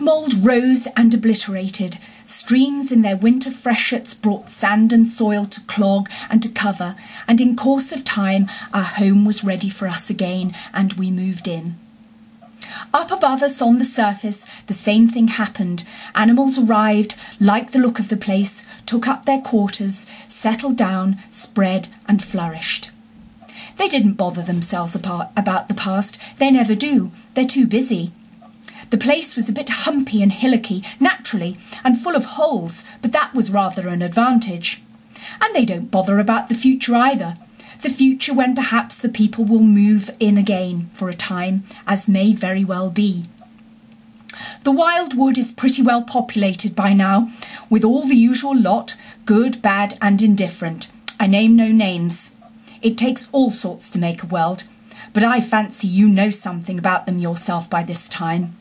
mould rose and obliterated. Streams in their winter freshets brought sand and soil to clog and to cover, and in course of time our home was ready for us again, and we moved in. Up above us on the surface, the same thing happened. Animals arrived, liked the look of the place, took up their quarters, settled down, spread and flourished. They didn't bother themselves about the past. They never do. They're too busy. The place was a bit humpy and hillocky, naturally, and full of holes, but that was rather an advantage. And they don't bother about the future either. The future when perhaps the people will move in again for a time, as may very well be. The wild wood is pretty well populated by now, with all the usual lot, good, bad and indifferent. I name no names. It takes all sorts to make a world, but I fancy you know something about them yourself by this time.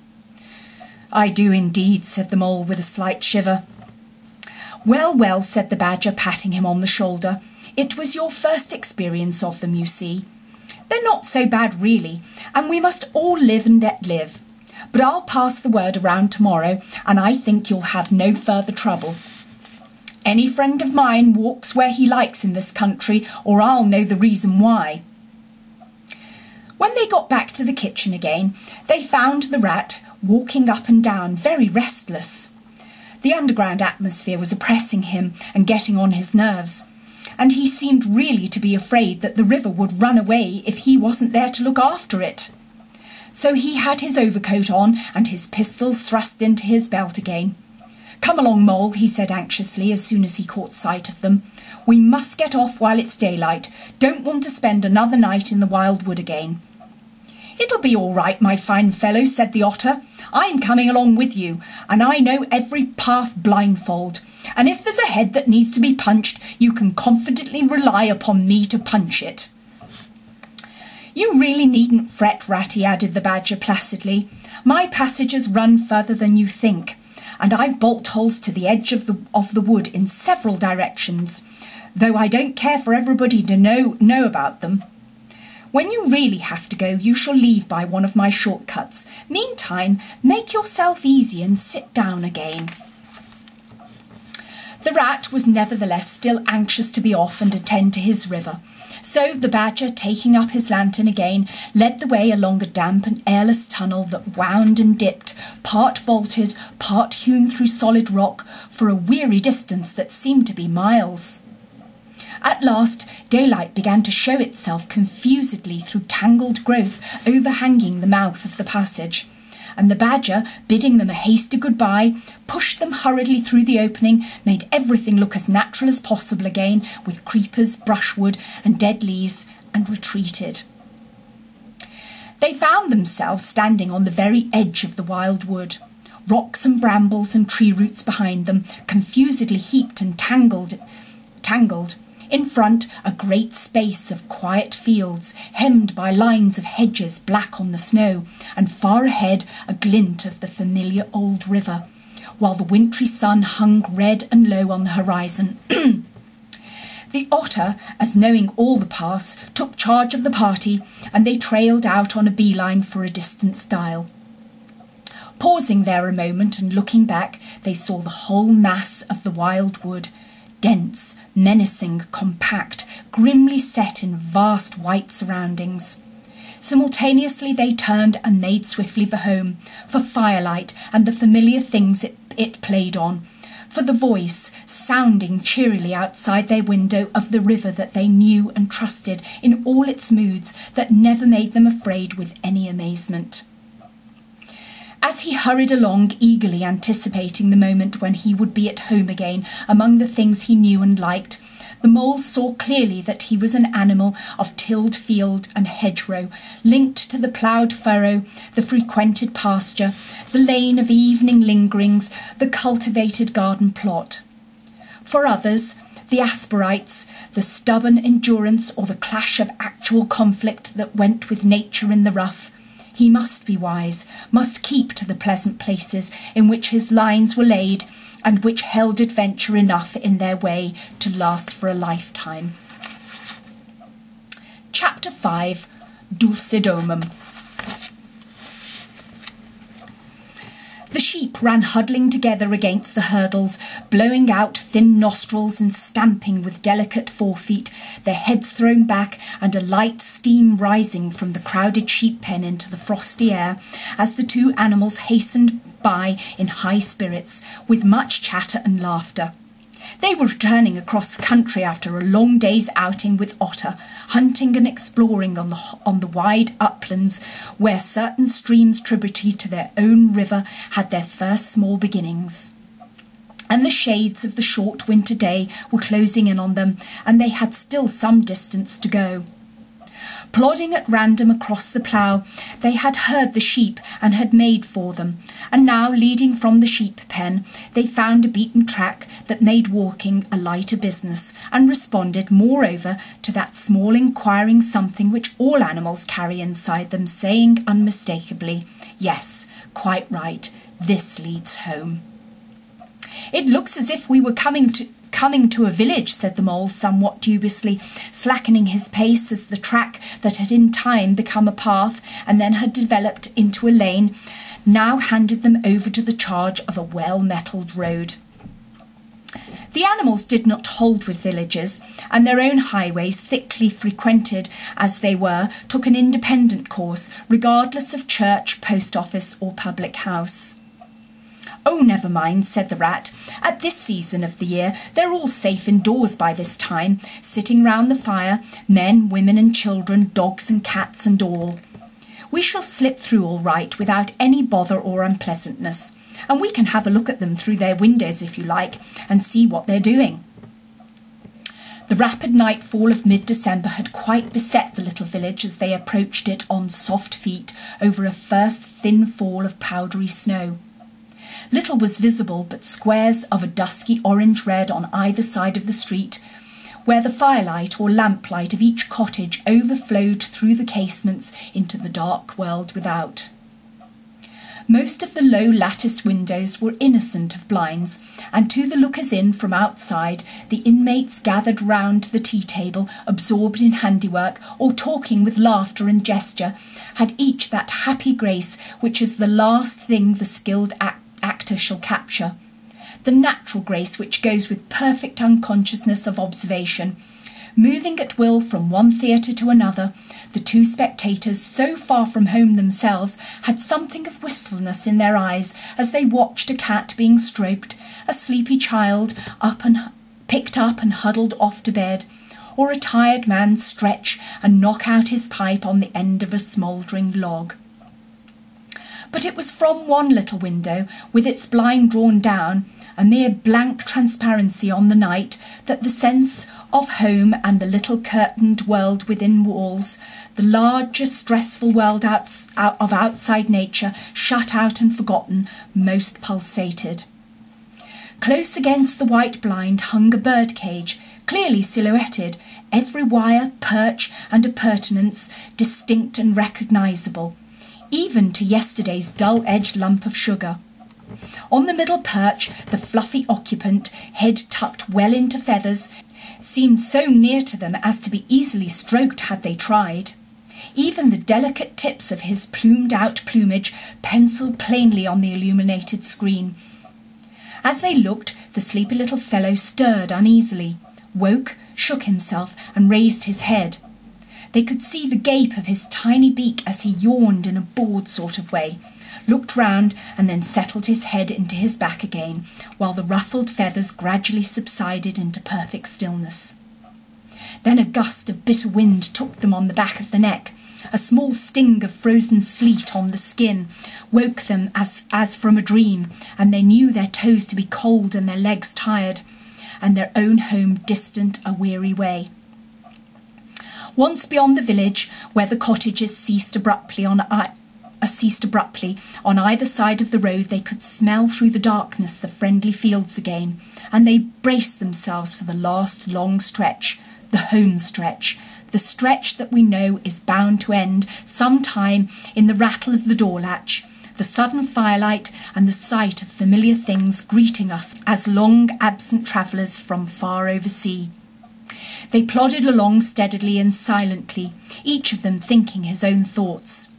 I do indeed, said the mole with a slight shiver. Well, well, said the badger, patting him on the shoulder. It was your first experience of them, you see. They're not so bad really, and we must all live and let live. But I'll pass the word around tomorrow, and I think you'll have no further trouble. Any friend of mine walks where he likes in this country, or I'll know the reason why. When they got back to the kitchen again, they found the rat walking up and down, very restless. The underground atmosphere was oppressing him and getting on his nerves, and he seemed really to be afraid that the river would run away if he wasn't there to look after it. So he had his overcoat on and his pistols thrust into his belt again. Come along, Mole, he said anxiously as soon as he caught sight of them. We must get off while it's daylight. Don't want to spend another night in the wild wood again. It'll be all right, my fine fellow, said the otter. I'm coming along with you, and I know every path blindfold. And if there's a head that needs to be punched, you can confidently rely upon me to punch it. You really needn't fret, Ratty, added the badger placidly. My passages run further than you think, and I've bolt holes to the edge of the wood in several directions, though I don't care for everybody to know about them. When you really have to go, you shall leave by one of my shortcuts. Meantime, make yourself easy and sit down again. The rat was nevertheless still anxious to be off and attend to his river, so the badger, taking up his lantern again, led the way along a damp and airless tunnel that wound and dipped, part vaulted, part hewn through solid rock, for a weary distance that seemed to be miles. At last, daylight began to show itself confusedly through tangled growth overhanging the mouth of the passage, and the badger, bidding them a hasty goodbye, pushed them hurriedly through the opening, made everything look as natural as possible again, with creepers, brushwood and dead leaves, and retreated. They found themselves standing on the very edge of the wild wood, rocks and brambles and tree roots behind them, confusedly heaped and tangled. In front, a great space of quiet fields, hemmed by lines of hedges black on the snow, and far ahead a glint of the familiar old river, while the wintry sun hung red and low on the horizon. The otter, as knowing all the paths, took charge of the party, and they trailed out on a beeline for a distant stile. Pausing there a moment and looking back, they saw the whole mass of the wild wood, dense, menacing, compact, grimly set in vast white surroundings. Simultaneously they turned and made swiftly for home, for firelight and the familiar things it played on, for the voice sounding cheerily outside their window of the river that they knew and trusted in all its moods, that never made them afraid with any amazement. As he hurried along, eagerly anticipating the moment when he would be at home again among the things he knew and liked, the mole saw clearly that he was an animal of tilled field and hedgerow, linked to the ploughed furrow, the frequented pasture, the lane of evening lingerings, the cultivated garden plot. For others, the asperites, the stubborn endurance or the clash of actual conflict that went with nature in the rough, he must be wise, must keep to the pleasant places in which his lines were laid and which held adventure enough in their way to last for a lifetime. Chapter 5. Dulcidumum. The sheep ran huddling together against the hurdles, blowing out thin nostrils and stamping with delicate forefeet, their heads thrown back and a light steam rising from the crowded sheep pen into the frosty air, as the two animals hastened by in high spirits, with much chatter and laughter. They were returning across the country after a long day's outing with Otter, hunting and exploring on the wide uplands where certain streams tributary to their own river had their first small beginnings. And the shades of the short winter day were closing in on them, and they had still some distance to go. Plodding at random across the plough, they had heard the sheep and had made for them, and now, leading from the sheep pen, they found a beaten track that made walking a lighter business, and responded, moreover, to that small inquiring something which all animals carry inside them, saying unmistakably, "Yes, quite right, this leads home." "It looks as if we were coming to a village," said the mole somewhat dubiously, slackening his pace as the track that had in time become a path and then had developed into a lane now handed them over to the charge of a well-metalled road. The animals did not hold with villages, and their own highways, thickly frequented as they were, took an independent course, regardless of church, post office or public house. "Oh, never mind," said the rat. "At this season of the year they're all safe indoors by this time, sitting round the fire, men, women and children, dogs and cats and all. We shall slip through all right without any bother or unpleasantness, and we can have a look at them through their windows if you like, and see what they're doing." The rapid nightfall of mid-December had quite beset the little village as they approached it on soft feet over a first thin fall of powdery snow. Little was visible but squares of a dusky orange-red on either side of the street, where the firelight or lamplight of each cottage overflowed through the casements into the dark world without. Most of the low latticed windows were innocent of blinds, and to the lookers-in from outside, the inmates gathered round the tea-table, absorbed in handiwork, or talking with laughter and gesture, had each that happy grace which is the last thing the skilled actor shall capture, the natural grace which goes with perfect unconsciousness of observation. Moving at will from one theatre to another, the two spectators, so far from home themselves, had something of wistfulness in their eyes as they watched a cat being stroked, a sleepy child picked up and huddled off to bed, or a tired man stretch and knock out his pipe on the end of a smouldering log. But it was from one little window, with its blind drawn down, a mere blank transparency on the night, that the sense of home and the little curtained world within walls, the larger stressful world of outside nature, shut out and forgotten, most pulsated. Close against the white blind hung a bird-cage, clearly silhouetted, every wire, perch and appurtenance distinct and recognisable, even to yesterday's dull-edged lump of sugar. On the middle perch, the fluffy occupant, head tucked well into feathers, seemed so near to them as to be easily stroked had they tried. Even the delicate tips of his plumed-out plumage pencilled plainly on the illuminated screen. As they looked, the sleepy little fellow stirred uneasily, woke, shook himself, and raised his head. They could see the gape of his tiny beak as he yawned in a bored sort of way, looked round, and then settled his head into his back again, while the ruffled feathers gradually subsided into perfect stillness. Then a gust of bitter wind took them on the back of the neck. A small sting of frozen sleet on the skin woke them as from a dream, and they knew their toes to be cold and their legs tired, and their own home distant a weary way. Once beyond the village, where the cottages ceased abruptly on either side of the road, they could smell through the darkness the friendly fields again, and they braced themselves for the last long stretch, the home stretch, the stretch that we know is bound to end some time in the rattle of the door latch, the sudden firelight, and the sight of familiar things greeting us as long-absent travellers from far oversea. They plodded along steadily and silently, each of them thinking his own thoughts.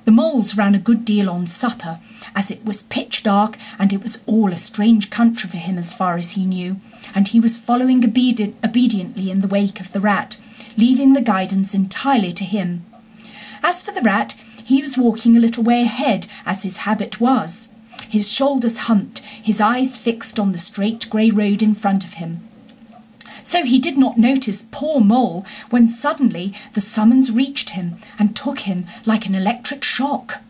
The moles ran a good deal on supper, as it was pitch dark and it was all a strange country for him as far as he knew, and he was following obediently in the wake of the rat, leaving the guidance entirely to him. As for the rat, he was walking a little way ahead, as his habit was, his shoulders humped, his eyes fixed on the straight grey road in front of him. So he did not notice poor Mole when suddenly the summons reached him and took him like an electric shock.